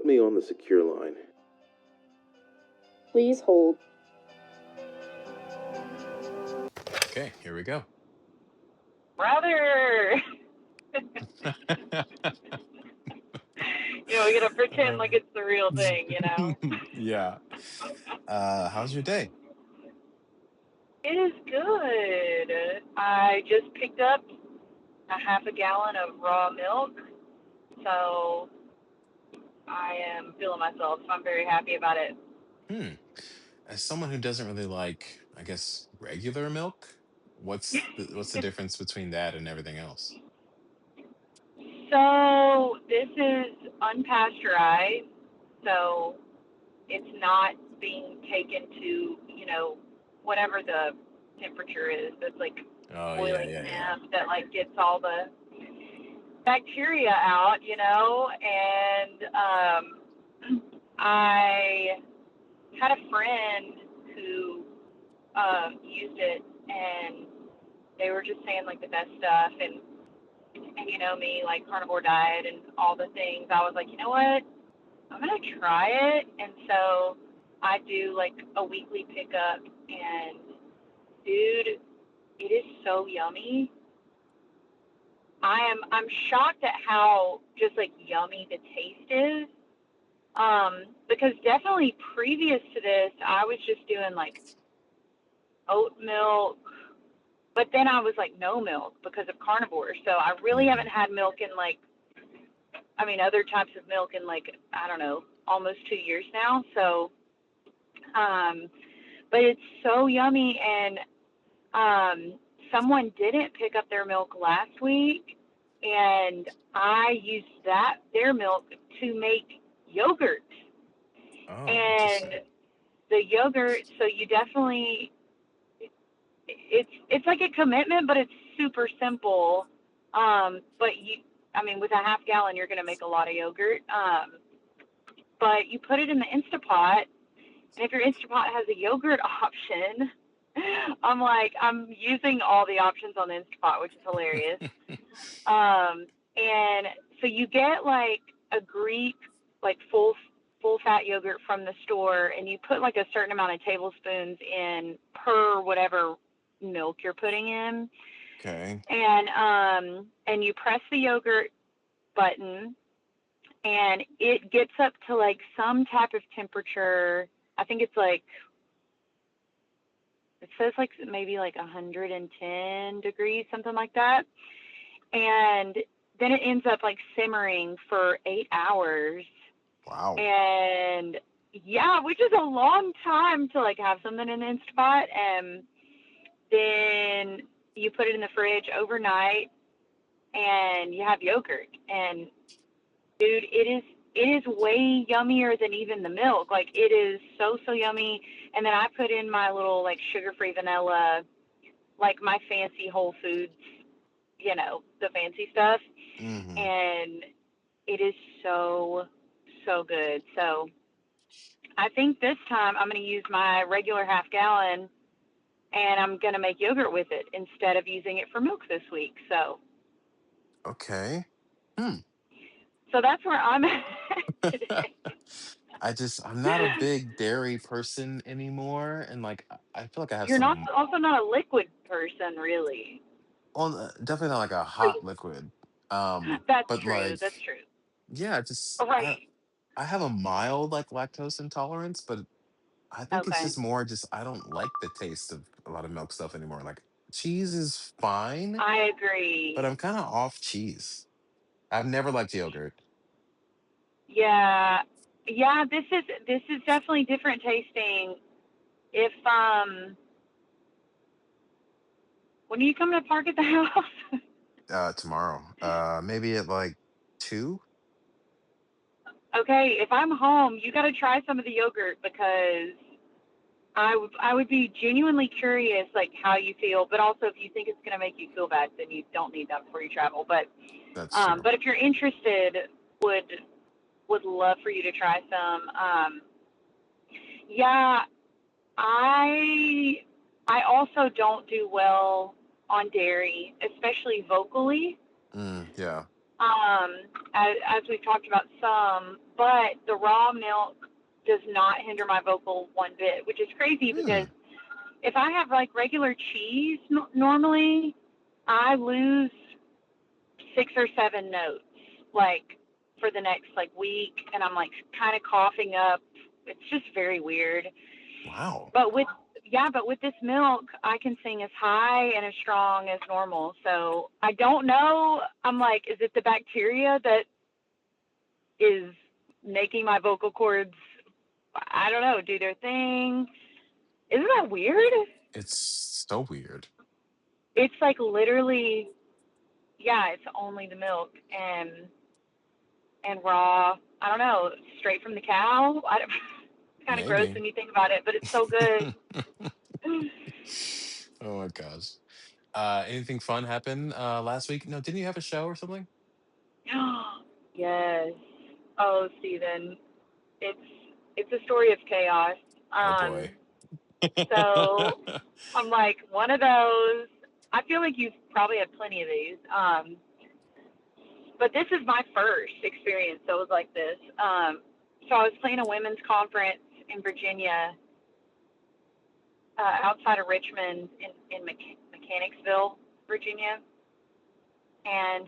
me on the secure line. Please hold. Okay, here we go. Brother! We gotta pretend like it's the real thing, Yeah. How's your day? It is good. I just picked up a half a gallon of raw milk, so I am feeling myself. So I'm very happy about it. Hmm. As someone who doesn't really like, I guess, regular milk, what's the difference between that and everything else? So this is unpasteurized, so it's not being taken to, whatever the temperature is. That's like Oh yeah, boiling yeah, yeah. temp that like gets all the bacteria out, and I had a friend who used it, and they were just saying like the best stuff, and me, like carnivore diet and all the things. I was like, you know what? I'm gonna try it, and so I do like a weekly pickup, and dude, it is so yummy. I'm shocked at how just like yummy the taste is. Because definitely previous to this, I was just doing like oat milk, but then I was like no milk because of carnivore. So I really Hmm. haven't had milk in like, other types of milk in like, I don't know, almost 2 years now. So, um, but it's so yummy. And someone didn't pick up their milk last week, and I used their milk to make yogurt. Oh, And interesting. the yogurt, so you definitely, it's like a commitment, but it's super simple. But with a half gallon, you're going to make a lot of yogurt. But you put it in the Instapot, and if your Instapot has a yogurt option, I'm using all the options on the Instapot, which is hilarious. And so you get like a Greek, like full fat yogurt from the store, and you put like a certain amount of tablespoons in per whatever milk you're putting in, Okay. and you press the yogurt button, and it gets up to like some type of temperature. I think it's like, it says like maybe like 110 degrees, something like that. And then it ends up like simmering for 8 hours. Wow. And yeah, which is a long time to like have something in the Instapot. And then you put it in the fridge overnight, and you have yogurt. And dude, it is way yummier than even the milk. Like it is so yummy. And then I put in my little like sugar-free vanilla, like my fancy Whole Foods, the fancy stuff. Hmm. And it is so good. So I think this time I'm going to use my regular half gallon, and I'm going to make yogurt with it instead of using it for milk this week. Okay. Hmm. So that's where I'm at today. I'm not a big dairy person anymore, and like I feel like I have You're not some. also not a liquid person, really. Well, definitely not like a Like, hot liquid. that's But true. like, That's true. yeah, just Right. I have a mild like lactose intolerance, but I think it's Okay. just more just I don't like the taste of a lot of milk stuff anymore. Like cheese is fine, I but agree. I'm kind of off cheese. I've never liked yogurt. Yeah. Yeah, this is definitely different tasting. If when are you coming to park at the house? Tomorrow, maybe at like 2. Okay, if I'm home, you got to try some of the yogurt, because I would be genuinely curious, like how you feel, but also if you think it's going to make you feel bad, then you don't need that before you travel. But That's true. but if you're interested, would would love for you to try some. Yeah, I I also don't do well on dairy, especially vocally. Yeah. As we've talked about some, but the raw milk does not hinder my vocal one bit, which is crazy because Hmm. if I have like regular cheese normally, I lose 6 or 7 notes like for the next like week, and I'm like kind of coughing up. It's just very weird. Wow. But with yeah, but with this milk, I can sing as high and as strong as normal. So I don't know. I'm like, is it the bacteria that is making my vocal cords? I don't know, do their thing. Isn't that weird? It's so weird. It's like literally, yeah, it's only the milk and raw. I don't know, straight from the cow. It's kind of gross Maybe. when you think about it, but it's so good. Oh my gosh. Anything fun happen last week? No, didn't you have a show or something? Yes. Oh, Steven, it's it's a story of chaos. Oh Um, boy. so I'm like one of those. I feel like you've probably had plenty of these. But this is my first experience that was like this. So I was playing a women's conference in Virginia, outside of Richmond in Mechanicsville, Virginia. And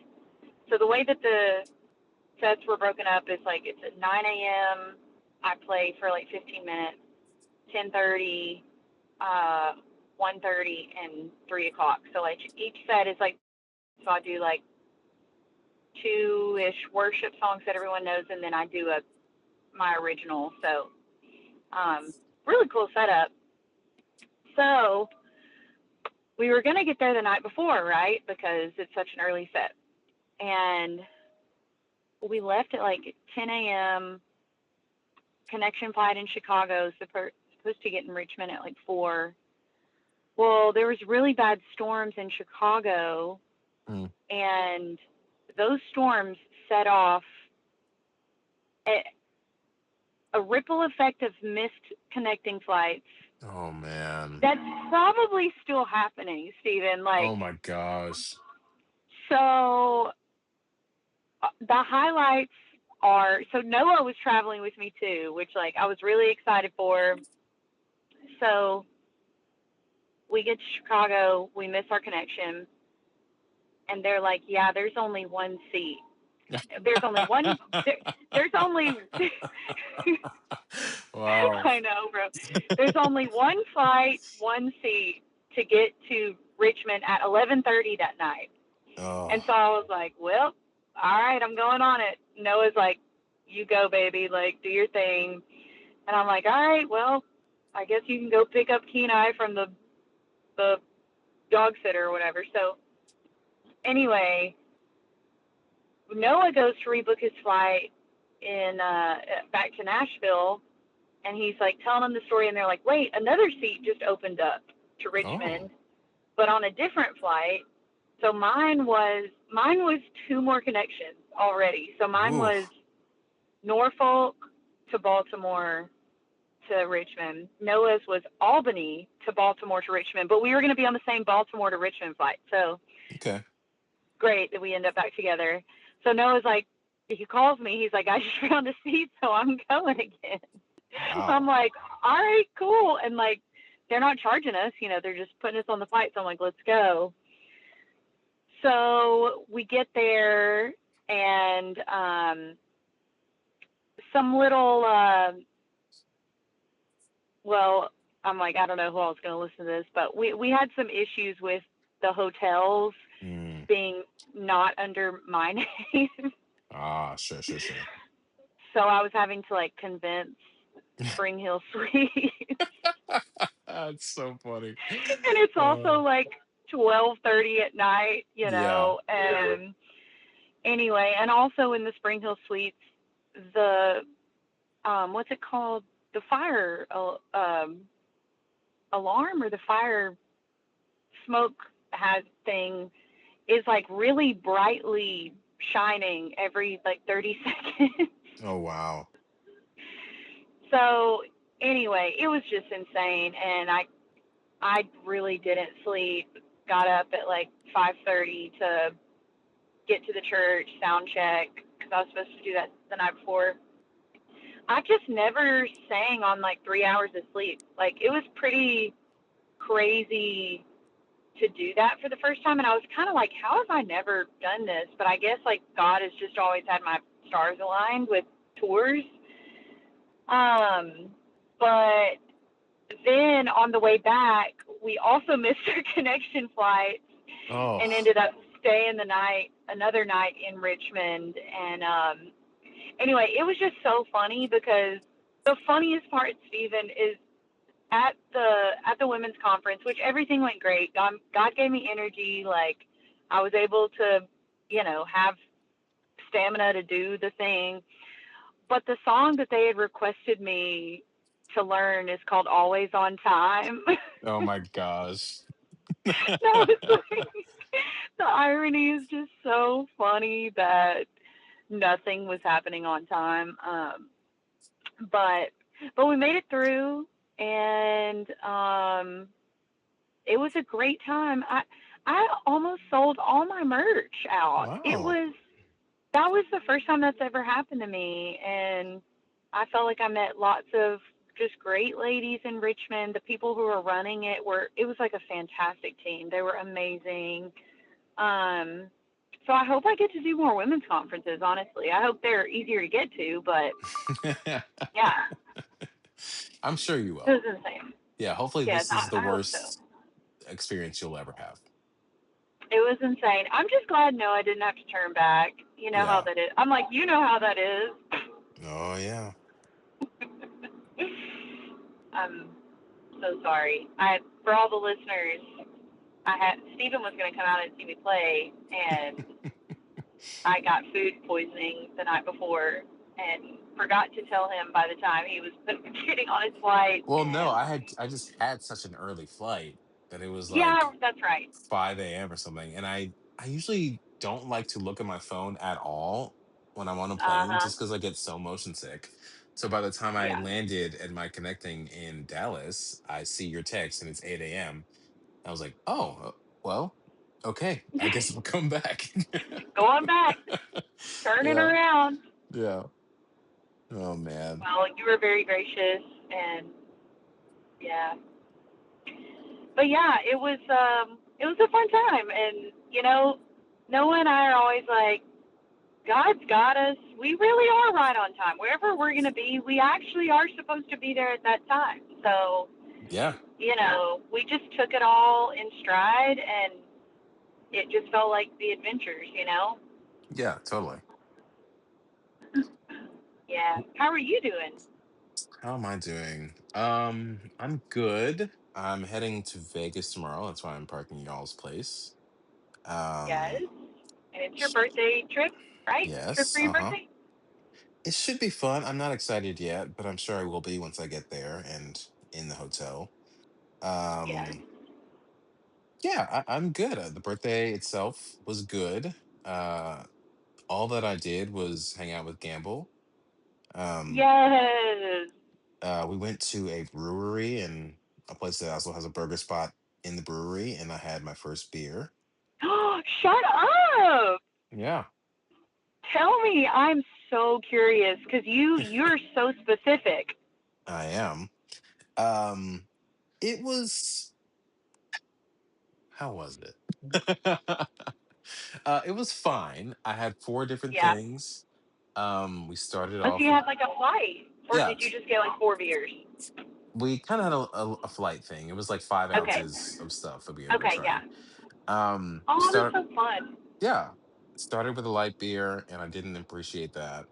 so the way that the sets were broken up is like it's at 9 a.m. I play for like 15 minutes, 10:30, 1:30, and 3 o'clock. So like each set is like, so I do like two-ish worship songs that everyone knows, and then I do my original. So really cool setup. So we were gonna get there the night before, right? Because it's such an early set, and we left at like 10 a.m. Connection flight in Chicago, supposed to get in Richmond at like 4. Well, there was really bad storms in Chicago, Hmm. and those storms set off a, a ripple effect of missed connecting flights. Oh man. That's probably still happening, Stephen. Oh Like, my gosh. so the highlights are, so Noah was traveling with me too, which like I was really excited for. So we get to Chicago, we miss our connection, and they're like, yeah, there's only one seat. There's only one. There's only. Wow. I know, bro. There's only one flight, one seat to get to Richmond at 11:30 that night. And Oh. so I was like, well, all right, I'm going on it. Noah's like, you go, baby, like do your thing. And I'm like, all right, well, I guess you can go pick up Kenai from the dog sitter or whatever. So anyway, Noah goes to rebook his flight in back to Nashville, and he's like telling them the story, and they're like, wait, another seat just opened up to Oh. Richmond, but on a different flight. So mine was two more connections already. So mine Ooh. was Norfolk to Baltimore to Richmond. Noah's was Albany to Baltimore to Richmond, but we were going to be on the same Baltimore to Richmond flight. So Okay. great that we end up back together. So Noah's like, he calls me. He's like, I just found a seat, so I'm going again. I'm Wow. like, all right, cool. And like, they're not charging us, they're just putting us on the flight. So I'm like, let's go. So we get there, and some little, well, I'm like, I don't know who else is going to listen to this, but we had some issues with the hotels Mm. being not under my name. Ah, sure, sure, sure. So I was having to like convince Spring Hill Suites. That's so funny. And it's also Uh, like 12:30 at night, yeah. and anyway, and also in the Spring Hill Suites, the what's it called? The fire alarm, or the fire smoke has thing, is like really brightly shining every like 30 seconds. Oh wow. So anyway, it was just insane, and I really didn't sleep. Got up at like 5:30 to get to the church, sound check, because I was supposed to do that the night before. I just never sang on like 3 hours of sleep. Like it was pretty crazy to do that for the first time, and I was kind of like, how have I never done this? But I guess like God has just always had my stars aligned with tours. Um, but then on the way back, we also missed our connection flight Oh, and ended up staying the night, another night in Richmond. And anyway, it was just so funny because the funniest part, Stephen, is at the women's conference, which everything went great. God gave me energy. Like I was able to, have stamina to do the thing. But the song that they had requested me to learn is called "Always on Time." oh my gosh. No, it's like the irony is just so funny that nothing was happening on time. But we made it through, and it was a great time. I almost sold all my merch out. It Wow. was That was the first time that's ever happened to me, and I felt like I met lots of just great ladies in Richmond. The people who were running it was like a fantastic team. They were amazing. Um, so I hope I get to do more women's conferences. Honestly, I hope they're easier to get to. But yeah, I'm sure you it will. was insane. Yeah, hopefully Yes, this is the I hope so. worst experience you'll ever have. It was insane. I'm just glad no, I didn't have to turn back. You know how Yeah. that is. I'm like, you know how that is. Oh yeah. I'm so sorry. I For all the listeners, I had Stephen was going to come out and see me play, and I got food poisoning the night before, and forgot to tell him by the time he was getting on his flight. Well, no, And I just had such an early flight that it was yeah, like that's right. 5 a.m. or something. And I usually don't like to look at my phone at all when I'm on a Uh plane huh. just because I get so motion sick. So by the time I Yeah. landed at my connecting in Dallas, I see your text and it's 8 a.m. I was like, oh, well, okay. I guess I'll come back. Going back, turning Yeah. around. Yeah. Oh man. Well, you were very gracious, and yeah, but yeah, it was a fun time, and Noah and I are always like, God's got us. We really are right on time. Wherever we're gonna be, we actually are supposed to be there at that time. So Yeah. we just took it all in stride, and it just felt like the adventures. Yeah, totally. Yeah. How are you doing? How am I doing? I'm good. I'm heading to Vegas tomorrow. That's why I'm parking y'all's place. Yes. Um, And it's your sh- birthday trip, right? Trip yes, for your uh-huh. birthday? It should be fun. I'm not excited yet, but I'm sure I will be once I get there and in the hotel. Yes. Um, yeah, I'm good. The birthday itself was good. Uh, all that I did was hang out with Gamble. Um, Yes. we went to a brewery and a place that also has a burger spot in the brewery, and I had my first beer. Shut up. Yeah, Tell me. I'm so curious because you're so specific. I am. Um, it was how was it? It was fine. I had four different Yeah. things. We started Oh, so off you with had like a flight, or yeah, did you just get like 4 beers? we kind of had a flight thing. It was like five Okay. ounces of stuff that we ended up Okay. Yeah. trying. We Oh, that's start so fun. yeah, started with a light beer, and I didn't appreciate that.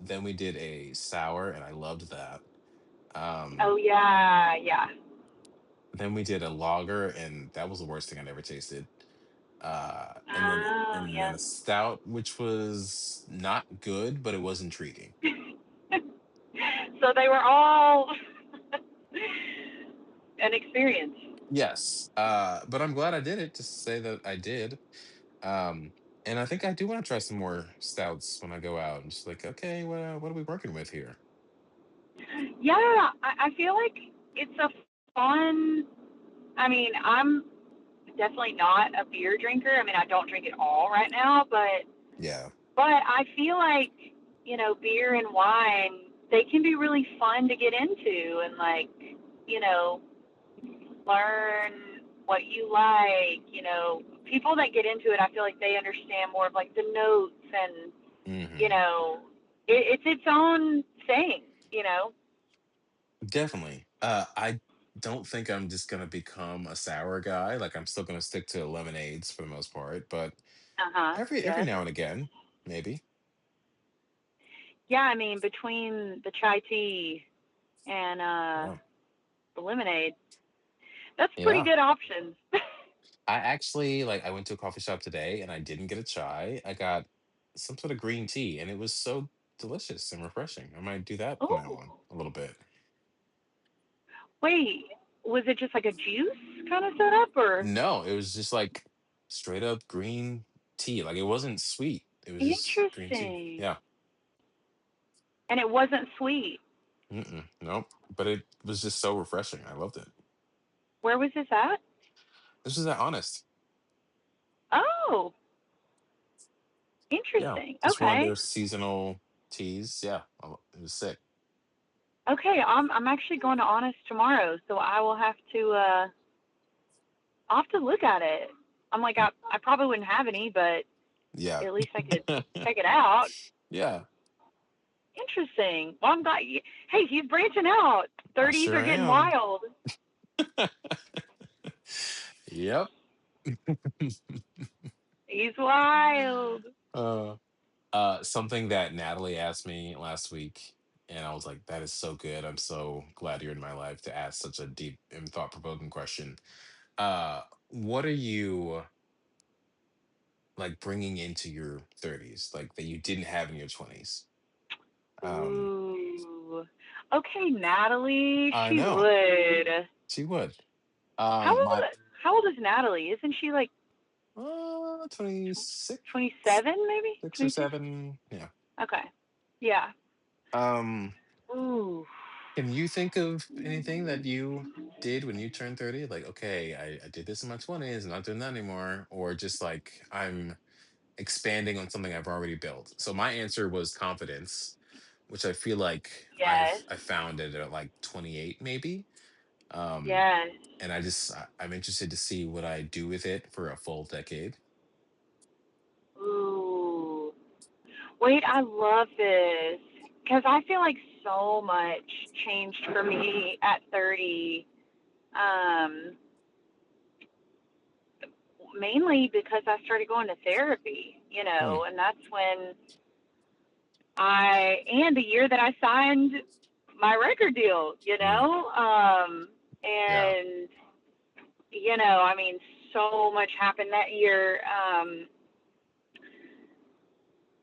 Then we did a sour, and I loved that. Oh Um, yeah. Yeah. then we did a lager, and that was the worst thing I'd ever tasted. Oh And then yeah. a stout, which was not good, but it was intriguing. So they were all an experience. Yes, but I'm glad I did it. Just to say that I did. Um, and I think I do want to try some more stouts when I go out. I'm just like, okay, what are we working with here? Yeah, I feel like it's a fun. I mean, I'm definitely not a beer drinker. I mean, I don't drink it all right now, but Yeah, I feel like beer and wine. they can be really fun to get into and like, you know, learn what you like, people that get into it, I feel like they understand more of like the notes and, you Hmm. know, it's its own thing, you know. Definitely. I don't think I'm just gonna become a sour guy. Like I'm still gonna stick to lemonades for the most part, but Uh-huh. every Yes. now and again, maybe. Yeah, I mean, between the chai tea and Yeah. the lemonade, that's pretty Yeah. good options. I actually like I went to a coffee shop today and I didn't get a chai. I got some sort of green tea and it was so delicious and refreshing. I might do that from now on Oh, a little bit. wait, was it just like a juice kind of setup or? No, it was just like straight up green tea. Like it wasn't sweet. It was just green tea. Interesting. Yeah. And it wasn't sweet. Mm-mm, nope. But it was just so refreshing. I loved it. Where was this at? This is that honest. Oh, Yeah. interesting. Just one of Okay. their seasonal teas. Yeah. It was sick. Okay, I'm actually going to Honest tomorrow, so I'll have to look at it. I'm like Mm, I probably wouldn't have any, but yeah. at least I could check it out. Yeah. Interesting. Well, I'm glad hey, he's branching out. I 30s sure are getting am. wild. Yep. He's wild. uh, something that Natalie asked me last week, and I was like, "That is so good. I'm so glad you're in my life to ask such a deep and thought-provoking question." What are you like bringing into your 30s, like that you didn't have in your 20s? Um, Ooh. Okay, Natalie, I she know would. she would. How My old how old is Natalie? Isn't she like 26, 27 maybe? or 26? 7. Yeah. Okay. Yeah. Um, Ooh. can you think of anything that you did when you turned 30? Like, okay, I did this in my 20s, I'm not doing that anymore. Or just like, I'm expanding on something I've already built. So my answer was confidence, which I feel like Yes. I found it at like 28, maybe. Um, Yes. and I'm interested to see what I do with it for a full decade. Ooh. Wait, I love this because I feel like so much changed for me at 30. Um, Mainly because I started going to therapy, Hmm. and that's when and the year that I signed my record deal, Mm, yeah. and, I mean, so much happened that year.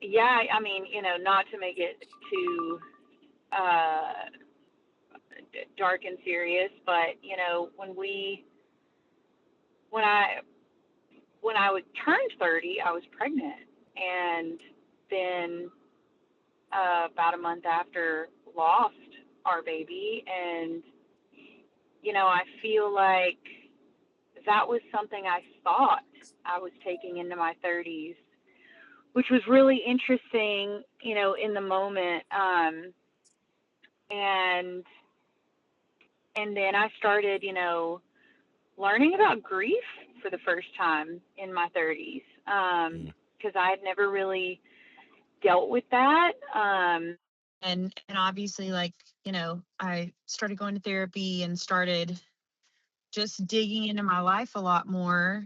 Yeah, I mean, not to make it too, uh, dark and serious, but, when I, when I was turned 30, I was pregnant. And then, about a month after, lost our baby. And, I feel like that was something I thought I was taking into my 30s, which was really interesting, in the moment. And then I started, learning about grief for the first time in my 30s, Mm, because I had never really dealt with that. And obviously, like, I started going to therapy and started just digging into my life a lot more.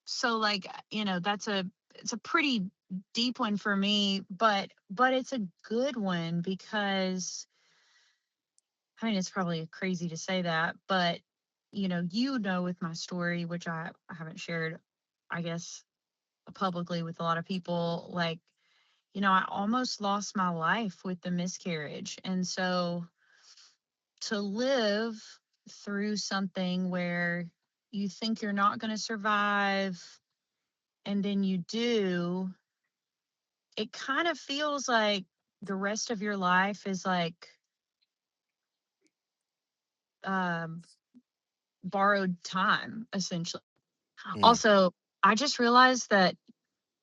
So like, it's a pretty deep one for me, but it's a good one because I mean it's probably crazy to say that, but with my story, which I haven't shared, I guess, publicly with a lot of people, like, I almost lost my life with the miscarriage. And so to live through something where you think you're not going to survive and then you do, it kind of feels like the rest of your life is like um, borrowed time, essentially. mm, Also, I just realized that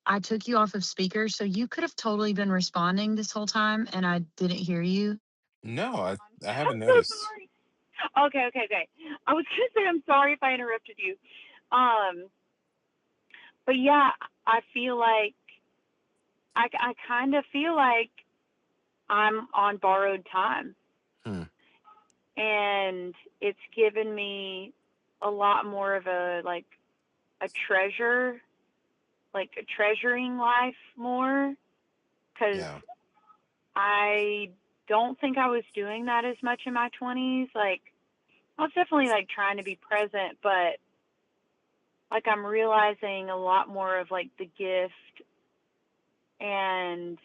I took you off of speaker, so you could have totally been responding this whole time and I didn't hear you. No, I I'm haven't so noticed. sorry. Okay. I was gonna say I'm sorry if I interrupted you. Um, but yeah, I feel like I kind of feel like I'm on borrowed time, Hmm. and it's given me a lot more of a like a treasure, like a treasuring life more, because Yeah. I don't think I was doing that as much in my 20s. Like I was definitely like trying to be present, but like I'm realizing a lot more of like the gift and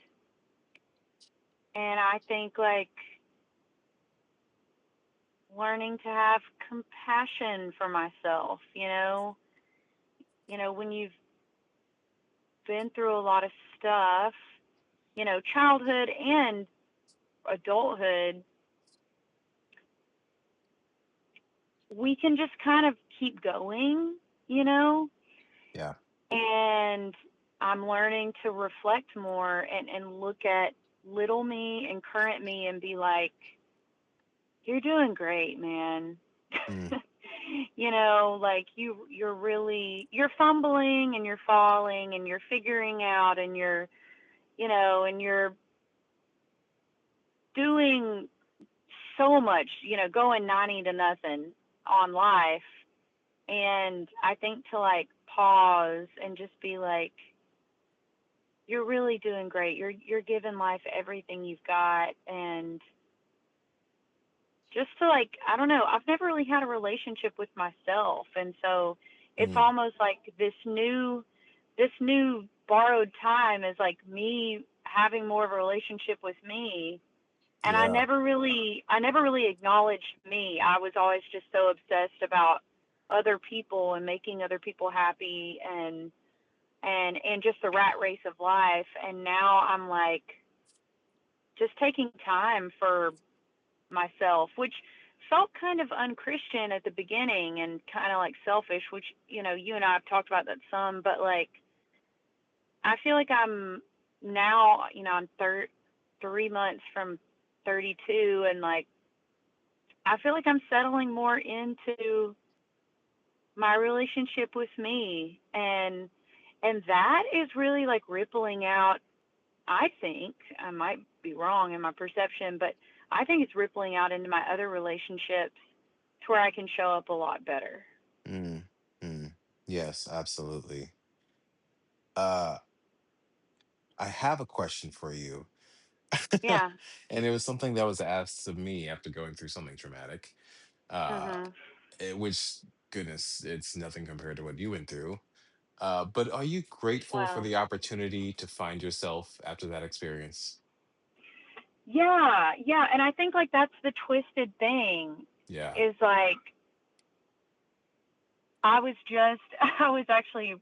I think like learning to have compassion for myself, when you've been through a lot of stuff, childhood and adulthood, we can just kind of keep going, you know? Yeah. And I'm learning to reflect more and look at little me and current me and be like, you're doing great, man. Hmm. Like you're fumbling and you're falling and you're figuring out and you're doing so much, going 90 to nothing on life. And I think to like pause and just be like, you're really doing great. You're giving life everything you've got, and just to like, I don't know, I've never really had a relationship with myself, and so it's Hmm. almost like this new borrowed time is like me having more of a relationship with me. And Yeah. I never really acknowledged me. I was always just so obsessed about other people and making other people happy and just the rat race of life. And now I'm like just taking time for myself, which felt kind of unchristian at the beginning and kind of like selfish, which, you and I have talked about that some, but like I feel like I'm now, I'm 3 months from 32, and like I feel like I'm settling more into my relationship with me, and that is really like rippling out. I think I might be wrong in my perception, but I think it's rippling out into my other relationships to where I can show up a lot better. Hmm. Hmm. Yes, absolutely. Uh, I have a question for you. Yeah. And it was something that was asked of me after going through something traumatic. Uh, Mhm. which, goodness, it's nothing compared to what you went through. But are you grateful for Wow. the opportunity to find yourself after that experience? Yeah, and I think like that's the twisted thing Yeah. is like I was just I was actually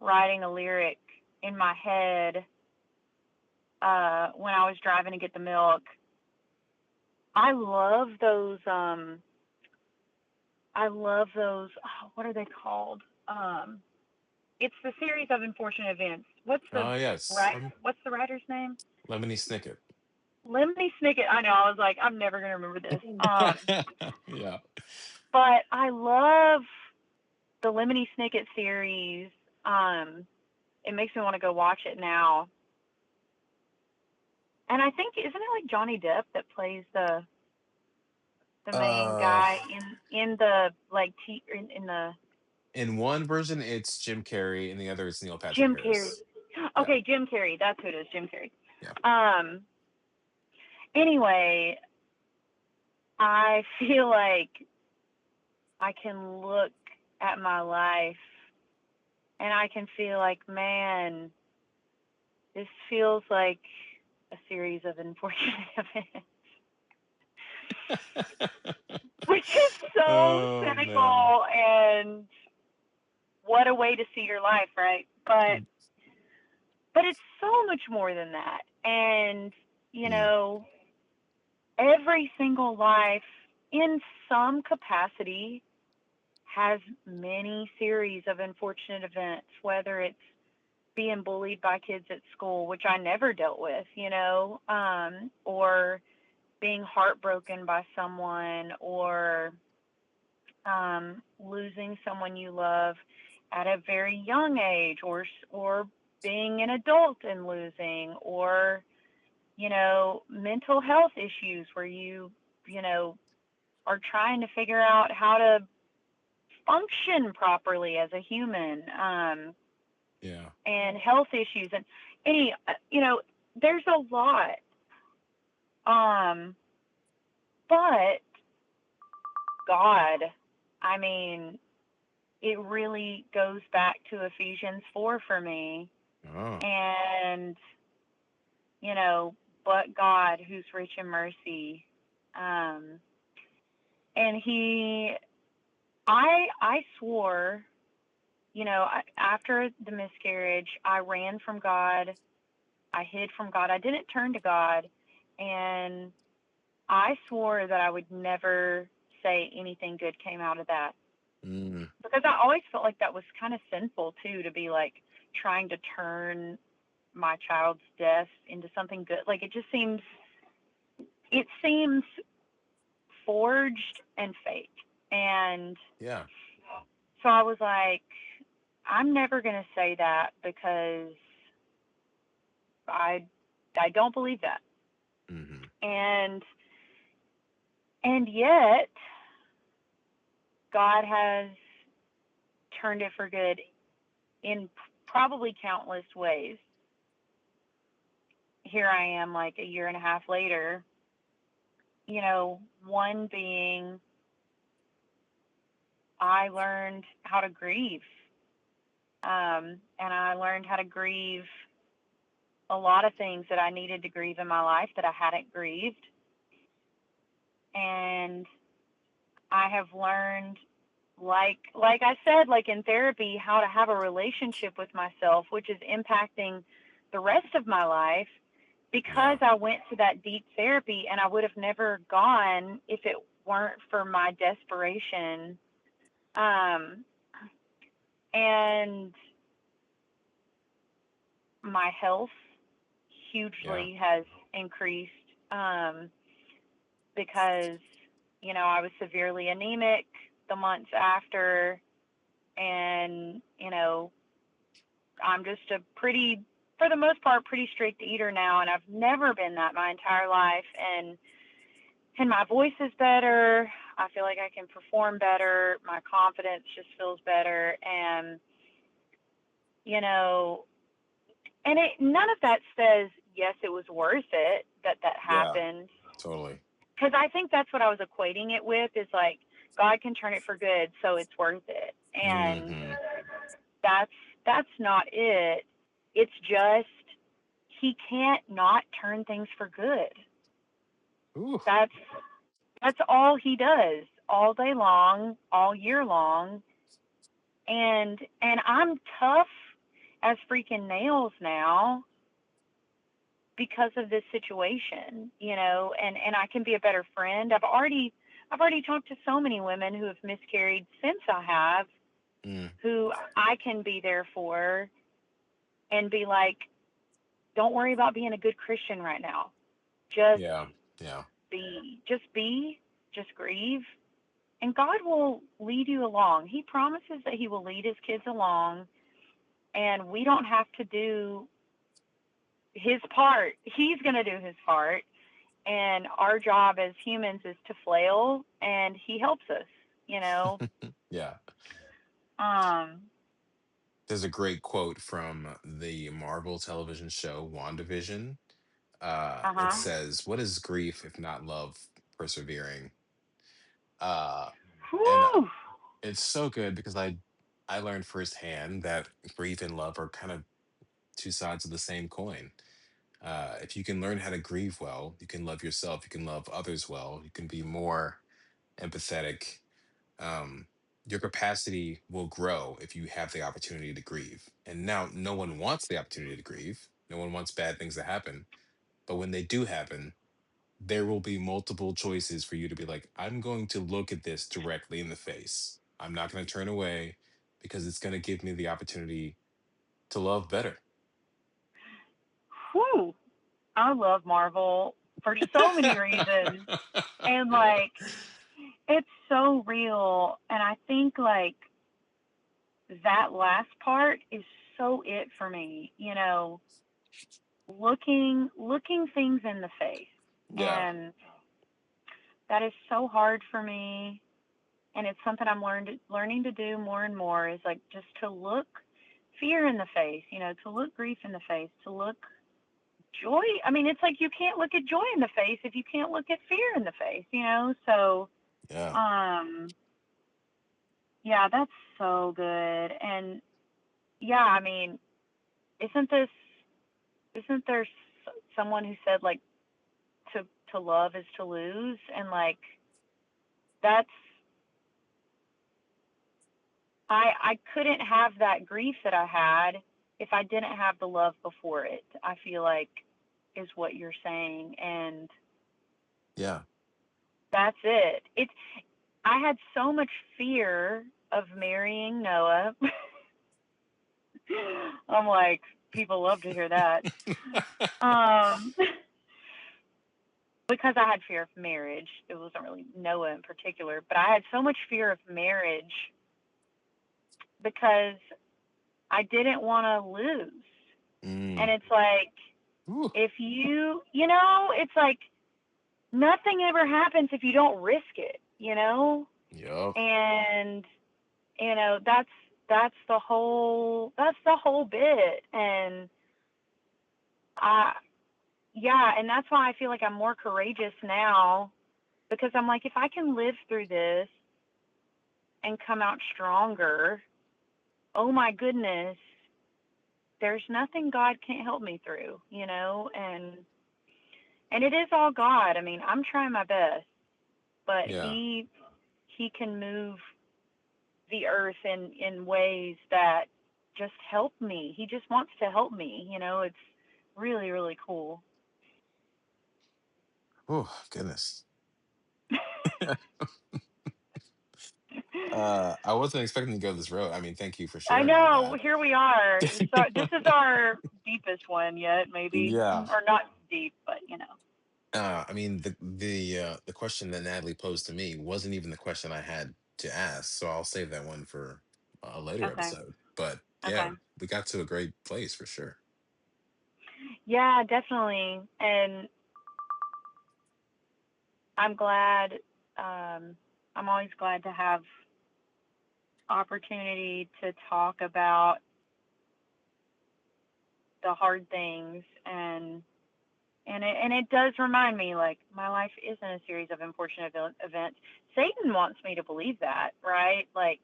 writing a lyric in my head when I was driving to get the milk. I love those what are they called? It's the series of unfortunate events. Oh, yes. What's the writer's name? Lemony Snicket. Lemony Snicket. I know. I was like, I'm never gonna remember this. Yeah. But I love the Lemony Snicket series. Um, it makes me want to go watch it now. And I think isn't it like Johnny Depp that plays the main Uh, guy in the like in the in one version, it's Jim Carrey, and the other is Neil Patrick Jim Carrey. Harris. Yeah. Okay, Jim Carrey. That's who it is. Jim Carrey. Yeah. Um. Anyway, I feel like I can look at my life and I can feel like, man, this feels like a series of unfortunate events, which is so Oh man. cynical and what a way to see your life, right? But it's so much more than that. And, you Mm, know, every single life in some capacity has many series of unfortunate events, whether it's being bullied by kids at school, which I never dealt with, or being heartbroken by someone, or losing someone you love at a very young age, or being an adult and losing, or mental health issues where you know are trying to figure out how to function properly as a human, Yeah. and health issues, and any there's a lot, um but God, I mean, it really goes back to Ephesians 4 for me. Oh, And, you know, but God, who's rich in mercy. Um, and I swore, after the miscarriage, I ran from God. I hid from God. I didn't turn to God. And I swore that I would never say anything good came out of that, mm, because I always felt like that was kind of sinful too, to be like trying to turn my child's death into something good. Like it seems forged and fake. And yeah. so I was like, I'm never going to say that, because I I don't believe that. Hmm. And yet God has turned it for good in probably countless ways. Here I am, like a year and a half later, one being I learned how to grieve. And I learned how to grieve a lot of things that I needed to grieve in my life that I hadn't grieved. And I have learned, like I said, like in therapy, how to have a relationship with myself, which is impacting the rest of my life, because Yeah. I went to that deep therapy, and I would have never gone if it weren't for my desperation. Um, and my health Yeah. hugely has increased, because, I was severely anemic the months after. And, I'm just for the most part, pretty strict eater now. And I've never been that my entire life. And my voice is better. I feel like I can perform better. My confidence just feels better. And, you know, none of that says, yes, it was worth it that Yeah. happened. Totally. Because I think that's what I was equating it with, is like, God can turn it for good, so it's worth it. And Hmm. that's that's not it. It's just he can't not turn things for good. Ooh. That's that's all he does all day long, all year long. And I'm tough as freaking nails now because of this situation, and I can be a better friend. I've already talked to so many women who have miscarried since I have, Mm. who I can be there for and be like, don't worry about being a good Christian right now. Just Yeah. Yeah. be, just grieve, and God will lead you along. He promises that he will lead his kids along, and we don't have to do his part. He's going to do his part, and our job as humans is to flail, and he helps us, you know. Yeah. Um There's a great quote from the Marvel television show WandaVision. It uh-huh. says, "What is grief if not love persevering?" Uh, and Whew. it's so good because I learned firsthand that grief and love are kind of two sides of the same coin. If you can learn how to grieve well, you can love yourself, you can love others well, you can be more empathetic. Um, your capacity will grow if you have the opportunity to grieve. And now, no one wants the opportunity to grieve. No one wants bad things to happen. But when they do happen, there will be multiple choices for you to be like, I'm going to look at this directly in the face. I'm not going to turn away because it's going to give me the opportunity to love better? Whew. I love Marvel for so many reasons. And Yeah. like it's so real and I think like that last part is so it for me, looking things in the face. Yeah. And that is so hard for me and it's something I'm learning to do more and more is like just to look fear in the face, to look grief in the face, to look joy. I mean, it's like you can't look at joy in the face if you can't look at fear in the face. So, Yeah. um, yeah, that's so good. And yeah, I mean, isn't this isn't there someone who said like to love is to lose and like that's I couldn't have that grief that I had if I didn't have the love before it. I feel like is what you're saying and Yeah. that's it. It's I had so much fear of marrying Noah. I'm like people love to hear that. Um because I had fear of marriage. It wasn't really Noah in particular, but I had so much fear of marriage because I didn't want to lose. And Mm. it's like Ooh. if it's like nothing ever happens if you don't risk it. Yup. And that's the whole bit. And I yeah, and that's why I feel like I'm more courageous now because I'm like if I can live through this and come out stronger, oh my goodness, there's nothing God can't help me through. And it is all God. I mean, I'm trying my best, but Yeah. he can move the earth in ways that just help me. He just wants to help me. It's really really cool. Oh, goodness. I wasn't expecting to go this road. I mean, thank you for I sharing all know. that. Here we are. So this is our deepest one yet, maybe, Yeah. or not deep, but. I mean, the question that Natalie posed to me wasn't even the question I had to ask, so I'll save that one for a later Okay. episode. But Okay. yeah, we got to a great place for sure. Yeah, definitely. And I'm glad. Um, I'm always glad to have opportunity to talk about the hard things and it does remind me like my life isn't a series of unfortunate events. Satan wants me to believe that, right? Like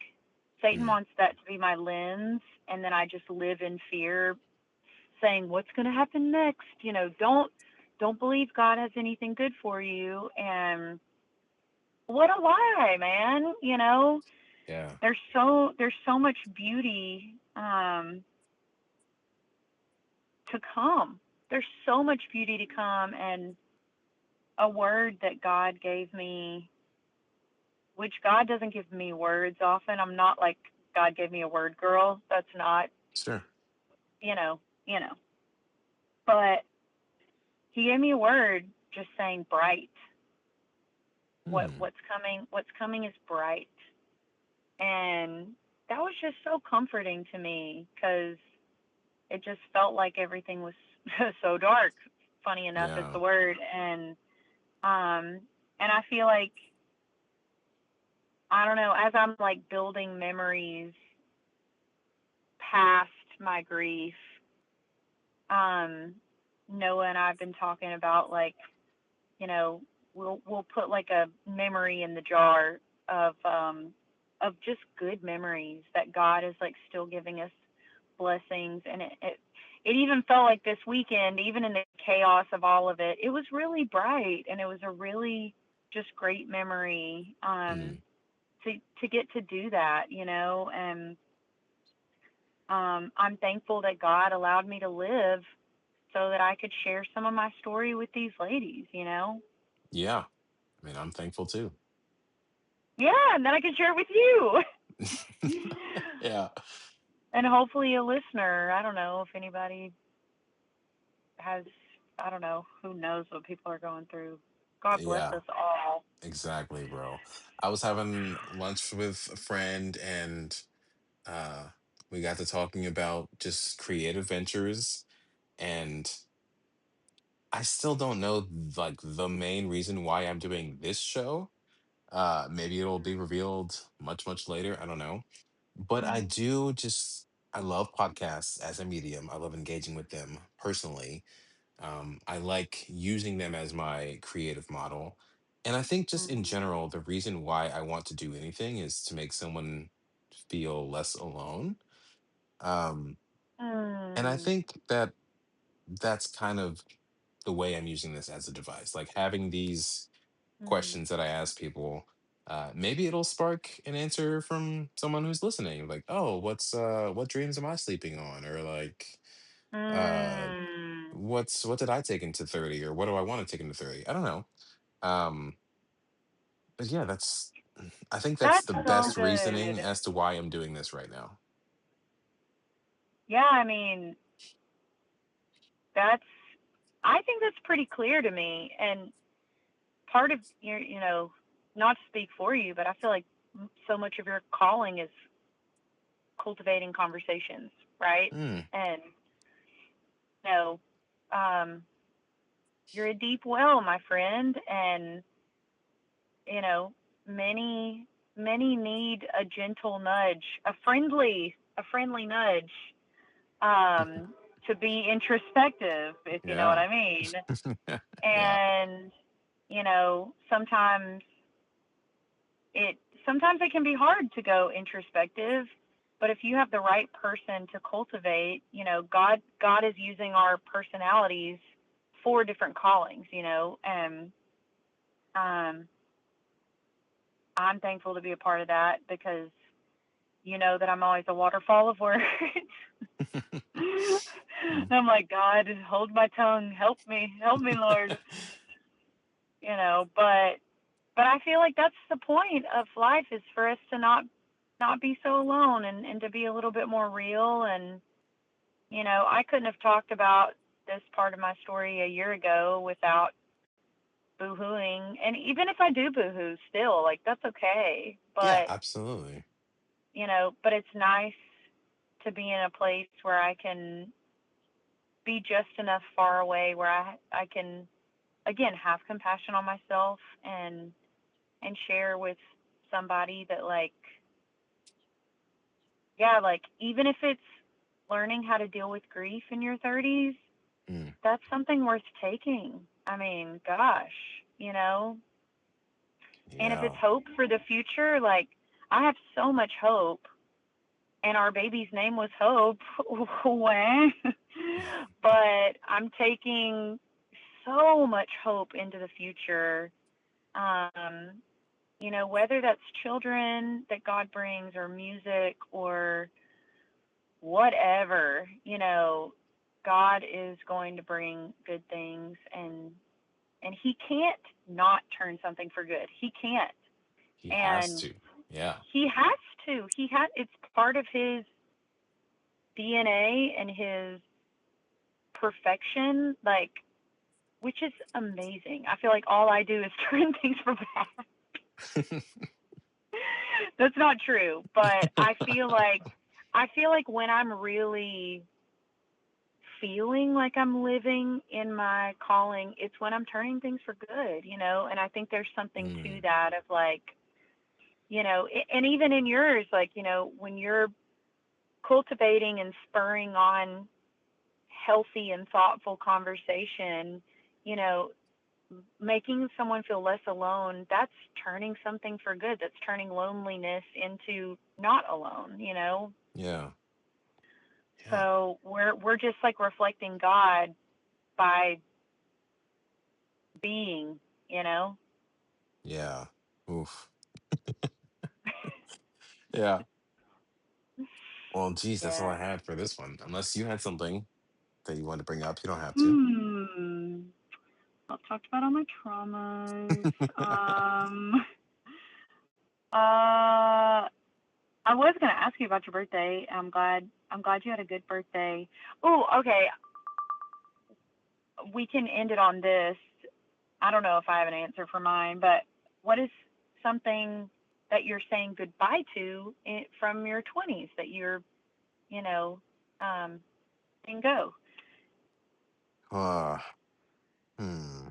Satan Mm, wants that to be my lens and then I just live in fear saying what's going to happen next, don't believe God has anything good for you and what a lie, man, yeah. there's so much beauty to come. There's so much beauty to come and a word that God gave me, which God doesn't give me words often. I'm not like God gave me a word girl. That's not, Sure. you know, you know. But he gave me a word just saying bright. What Mm, what's coming is bright. And that was just so comforting to me cuz it just felt like everything was so dark. Funny enough is yeah. the word um and I feel like I don't know, as I'm like building memories past my grief, um, Noah and I've been talking about like, you know, we'll put like a memory in the jar of just good memories that God is like still giving us blessings and it even felt like this weekend, even in the chaos of all of it, it was really bright and it was a really just great memory Mm, to get to do that. And I'm thankful that God allowed me to live so that I could share some of my story with these ladies. yeah. I mean, I'm thankful too. Yeah, and then I can share it with you. Yeah. And hopefully a listener. I don't know if anybody has, I don't know, who knows what people are going through. God bless Yeah, us all. exactly, bro. I was having lunch with a friend, and uh we got to talking about just creative ventures, and I still don't know like the main reason why I'm doing this show. Maybe it'll be revealed much later, I don't know. But I Mm. do just I love podcasts as a medium. I love engaging with them personally. I like using them as my creative model. And I think just in Mm. general, the reason why I want to do anything is to make someone feel less alone. Um, and I Mm. think that that's kind of the way I'm using this as a device, like having these Mm. questions that I ask people. Maybe it'll spark an answer from someone who's listening, like, "Oh, what dreams am I sleeping on?" Or like, uh, Mm. what did I take into 30, or what do I want to take into 30? I don't know. Um, but yeah, that's I think that's That's the so best reasoning good. as to why I'm doing this right now. Yeah, I mean, that's, I think that's pretty clear to me. And part of your, not to speak for you, but I feel like so much of your calling is cultivating conversations, right? Mm, And, you know, um, you're a deep well, my friend, and, you know, many, many need a gentle nudge, a friendly nudge, um, to be introspective, if you know what yeah. I mean. Yeah. And, sometimes it sometimes it can be hard to go introspective, but if you have the right person to cultivate, God is using our personalities for different callings, and um I'm thankful to be a part of that because that I'm always a waterfall of words. Mm. I'm like, God, hold my tongue, help me, Lord. But I feel like that's the point of life, is for us to not be so alone, and to be a little bit more real. And I couldn't have talked about this part of my story a year ago without boohooing. And even if I do boohoo still, like, that's okay. Yeah, But absolutely. it's nice to be in a place where I can be just enough far away where I can, again, have compassion on myself, and share with somebody that, like, yeah, like, even if it's learning how to deal with grief in your 30s, Mm, that's something worth taking. I mean, gosh, you know? And if it's yeah. hope for the future, like, I have so much hope, and our baby's name was Hope. When? But I'm taking so much hope into the future. Um, whether that's children that God brings, or music, or whatever, God is going to bring good things, and he can't not turn something for good. He can't. He has And to. Yeah. he has to. It's part of his DNA and his perfection, like, which is amazing. I feel like all I do is turn things for bad. That's not true, but I feel like when I'm really feeling like I'm living in my calling, it's when I'm turning things for good, and I think there's something to Mm, that, of, like, and even in yours, like, when you're cultivating and spurring on healthy and thoughtful conversation, you know, making someone feel less alone, that's turning something for good. That's turning loneliness into not alone. yeah. Yeah. So we're just, like, reflecting God by being, you know. Yeah. Oof. Yeah. Well, geez, that's all Yeah. I had for this one. Unless you had something that you wanted to bring up, you don't have to. Hmm. I've talked about all my traumas. Uh, I was gonna ask you about your birthday. I'm glad you had a good birthday. Oh, okay. We can end it on this. I don't know if I have an answer for mine, but what is something that you're saying goodbye to from your 20s that you're, you know, um, and go? Uh, hmm.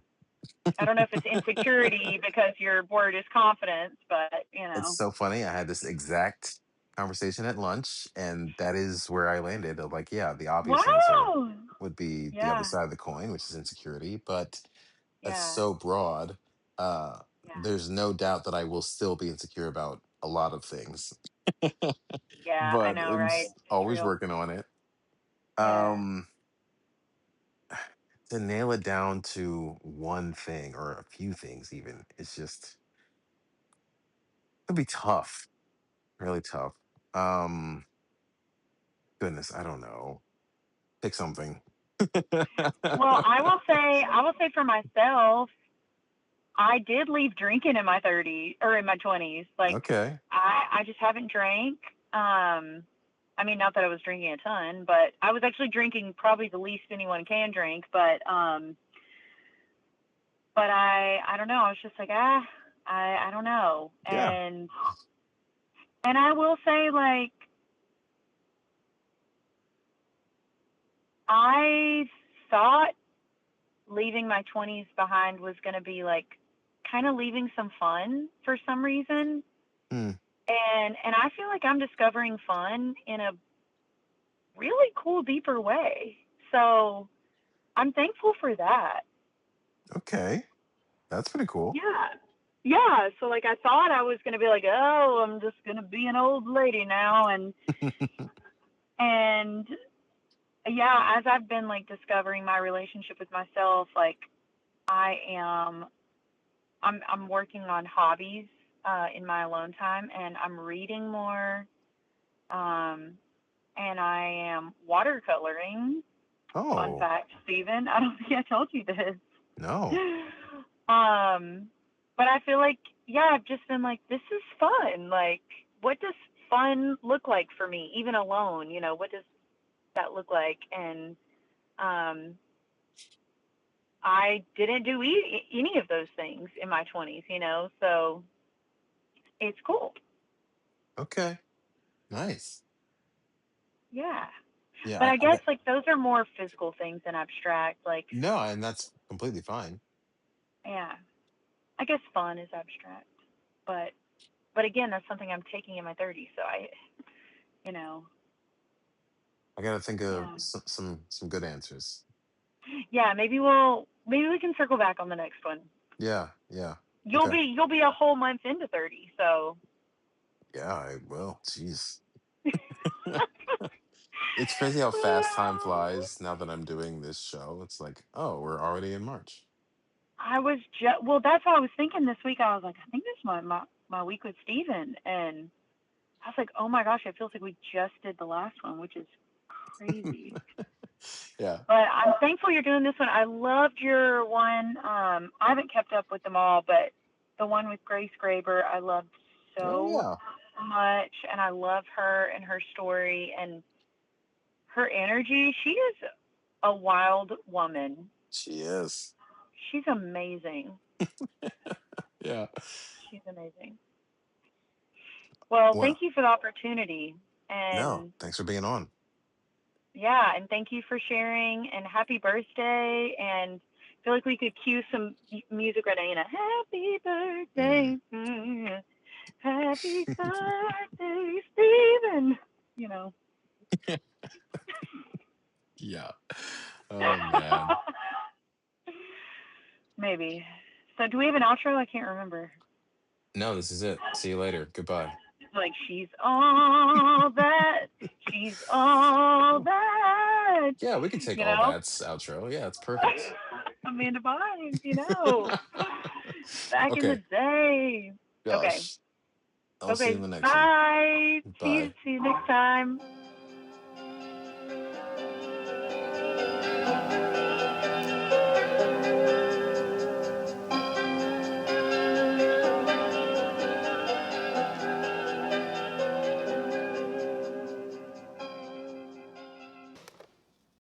I don't know if it's insecurity because your word is confidence, but It's so funny. I had this exact conversation at lunch, and that is where I landed. Of like, yeah, the obvious answer Wow. would be the other Yeah, side of the coin, which is insecurity, but that's yeah, so broad. yeah, There's no doubt that I will still be insecure about a lot of things, yeah. I but know, I'm right? It's always real. working on it. Yeah. Um, to nail it down to one thing or a few things, even, it's just it'd be tough, really tough. Um, Goodness, I don't know. Pick something. Well, I will say for myself, I did leave drinking in my 30s or in my 20s. Like Okay. I just haven't drank. I mean, not that I was drinking a ton, but I was actually drinking probably the least anyone can drink. But I don't know. I was just like, I don't know. Yeah. And I will say, like, I thought leaving my 20s behind was going to be like kind of leaving some fun for some reason. Hmm. And I feel like I'm discovering fun in a really cool, deeper way. So I'm thankful for that. Okay. That's pretty cool. Yeah. Yeah. So like I thought I was gonna be like, oh, I'm just gonna be an old lady now, and yeah, as I've been like discovering my relationship with myself, like I am I'm working on hobbies in my alone time, and I'm reading more, um, and I am watercoloring. Fun Oh, fact, Steven. I don't think I told you this. no. um, but I feel like, yeah, I've just been like, this is fun. Like, what does fun look like for me, even alone? You know, what does that look like? And um, I didn't do any of those things in my 20s, you know, so it's cool. Okay. Nice. Yeah. Yeah, But I I guess got like those are more physical things than abstract. Like, no, and that's completely fine. yeah, I guess fun is abstract. But but again, that's something I'm taking in my 30s. So you know, I gotta think of yeah, some good answers. yeah. Maybe we can circle back on the next one. Yeah, yeah. You'll Okay. be a whole month into 30, so Yeah, I will. Jeez. It's crazy how fast time flies now that I'm doing this show. It's like, oh, we're already in March. I was just well. That's what I was thinking this week. I was like, I think this is my week with Steven. And I was like, oh my gosh, it feels like we just did the last one, which is crazy. Yeah. But I'm thankful you're doing this one. I loved your one. I haven't kept up with them all, but the one with Grace Graber, I loved Oh so yeah. much, and I love her and her story and her energy. She is a wild woman. She is. She's amazing. Yeah. She's amazing. Well, Well, thank you for the opportunity. no, And thanks for being on. yeah, and thank you for sharing and happy birthday. And I feel like we could cue some music right now. You know, happy Mm. birthday, happy birthday, Stephen. You know. Yeah. Oh man. Maybe. So, do we have an outro? I can't remember. No, this is it. See you later. Goodbye. Like, she's all that. She's all that. Yeah, we can take You all know? that's outro. Yeah, it's perfect. Amanda Bynes, you know. Back in the Okay. day. Okay. Gosh. I'll see you Okay. in the next one. Bye. Bye. See you next time.